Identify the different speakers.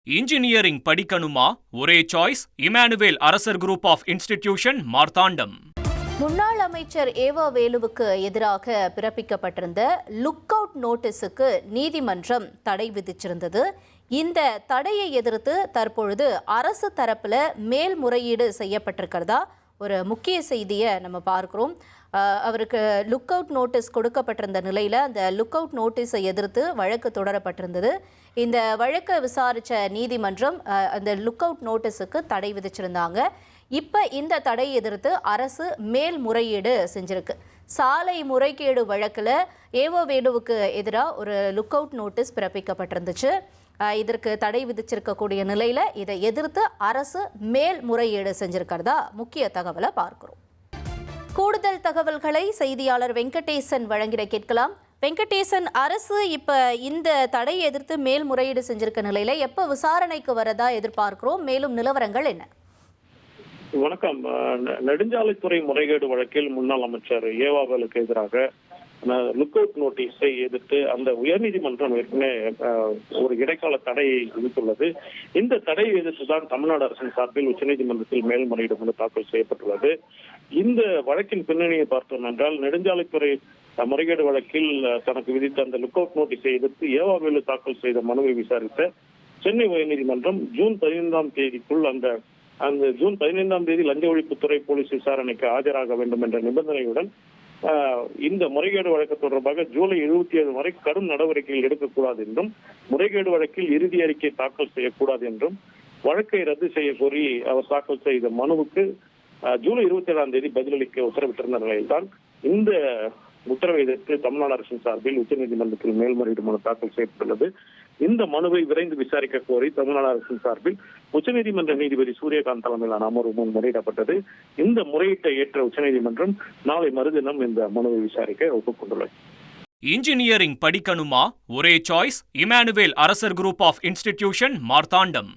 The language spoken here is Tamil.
Speaker 1: இன்ஜினியரிங் படிக்கணுமா? ஒரே சாய்ஸ் இமானுவேல் அரசர் குரூப் ஆஃப் இன்ஸ்டிடியூஷன், மார்த்தாண்டம்.
Speaker 2: முன்னாள் அமைச்சர் ஏவா வேலுவுக்கு எதிராக பிறப்பிக்கப்பட்டிருந்த லுக் அவுட் நோட்டீஸுக்கு நீதிமன்றம் தடை விதிச்சிருந்தது. இந்த தடையை எதிர்த்து தற்பொழுது அரசு தரப்புல மேல்முறையீடு செய்யப்பட்டிருக்கிறதா ஒரு முக்கிய செய்தியை நம்ம பார்க்கிறோம். அவருக்கு லுக் அவுட் நோட்டீஸ் கொடுக்கப்பட்டிருந்த நிலையில் அந்த லுக் அவுட் நோட்டீஸை எதிர்த்து வழக்கு தொடரப்பட்டிருந்தது. இந்த வழக்கை விசாரித்த நீதிமன்றம் அந்த லுக் அவுட் நோட்டீஸுக்கு தடை விதிச்சிருந்தாங்க. இப்போ இந்த தடையை எதிர்த்து அரசு மேல்முறையீடு செஞ்சிருக்கு. சாலை முறைகேடு வழக்கில் ஏவோ வேலுவுக்கு எதிராக ஒரு லுக் அவுட் நோட்டீஸ் பிறப்பிக்கப்பட்டிருந்துச்சு. இதற்கு தடை விதிச்சிருக்கக்கூடிய நிலையில் இதை எதிர்த்து அரசு மேல்முறையீடு செஞ்சிருக்கிறதா முக்கிய தகவலை பார்க்கிறோம். கூடுதல் தகவல்களை செய்தியாளர் வெங்கடேசன் வழங்கிட கேட்கலாம். வெங்கடேசன், அரசு இப்ப இந்த தடையை எதிர்த்து மேல்முறையீடு செஞ்சிருக்க நிலையில எப்ப விசாரணைக்கு வரதா எதிர்பார்க்கிறோம்? மேலும் நிலவரங்கள் என்ன?
Speaker 3: வணக்கம். நெடுஞ்சாலைத்துறை முறைகேடு வழக்கில் முன்னாள் அமைச்சர் ஏவாவேலுக்கு எதிராக லுக் அவுட் நோட்டீஸை எதிர்த்து அந்த உயர்நீதிமன்றம் ஏற்கனவே ஒரு இடைக்கால தடையை விதித்துள்ளது. இந்த தடையை எதிர்த்து தான் தமிழ்நாடு அரசின் சார்பில் உச்சநீதிமன்றத்தில் மேல்முறையீடு மனு தாக்கல் செய்யப்பட்டுள்ளது. இந்த வழக்கின் பின்னணியை பார்த்தோம் என்றால், நெடுஞ்சாலைத்துறை முறைகேடு வழக்கில் தனக்கு விதித்த அந்த லுக் அவுட் நோட்டீஸை எதிர்த்து ஏவாவேலு தாக்கல் செய்த மனுவை விசாரித்த சென்னை உயர்நீதிமன்றம் ஜூன் 15ஆம் தேதிக்குள் அந்த ஜூன் 15ஆம் தேதி லஞ்ச ஒழிப்புத்துறை போலீஸ் விசாரணைக்கு ஆஜராக வேண்டும் என்ற நிபந்தனையுடன் இந்த முறைகேடு வழக்கு தொடர்பாக ஜூலை 27 வரை கடும் நடவடிக்கைகள் எடுக்கக்கூடாது என்றும், முறைகேடு வழக்கில் இறுதி அறிக்கை தாக்கல் செய்யக்கூடாது என்றும் வழக்கை ரத்து செய்ய கோரி அவர் தாக்கல் செய்த மனுவுக்கு ஜூலை 27ஆம் தேதி பதிலளிக்க உத்தரவிட்டிருந்த நிலையில்தான் இந்த உத்தரவை எதிர்த்து தமிழ்நாடு அரசின் சார்பில் உச்சநீதிமன்றத்தில் மேல்முறையீடு மனு தாக்கல் செய்யப்பட்டுள்ளது. இந்த மனுவை விரைந்து விசாரிக்க கோரி தமிழ்நாடு அரசின் சார்பில் உச்சநீதிமன்ற நீதிபதி சூரியகாந்த் தலைமையிலான அமர்வு முன் முறையிடப்பட்டது. இந்த முறையீட்டை ஏற்ற உச்சநீதிமன்றம் நாளை மறுதினம் இந்த மனுவை விசாரிக்க ஒப்புக்கொண்டுள்ளது.
Speaker 1: இன்ஜினியரிங் படிக்கணுமா? ஒரே சாய்ஸ் இமானுவேல் அரசர் குரூப் ஆஃப் இன்ஸ்டிடியூஷன், மார்த்தாண்டம்.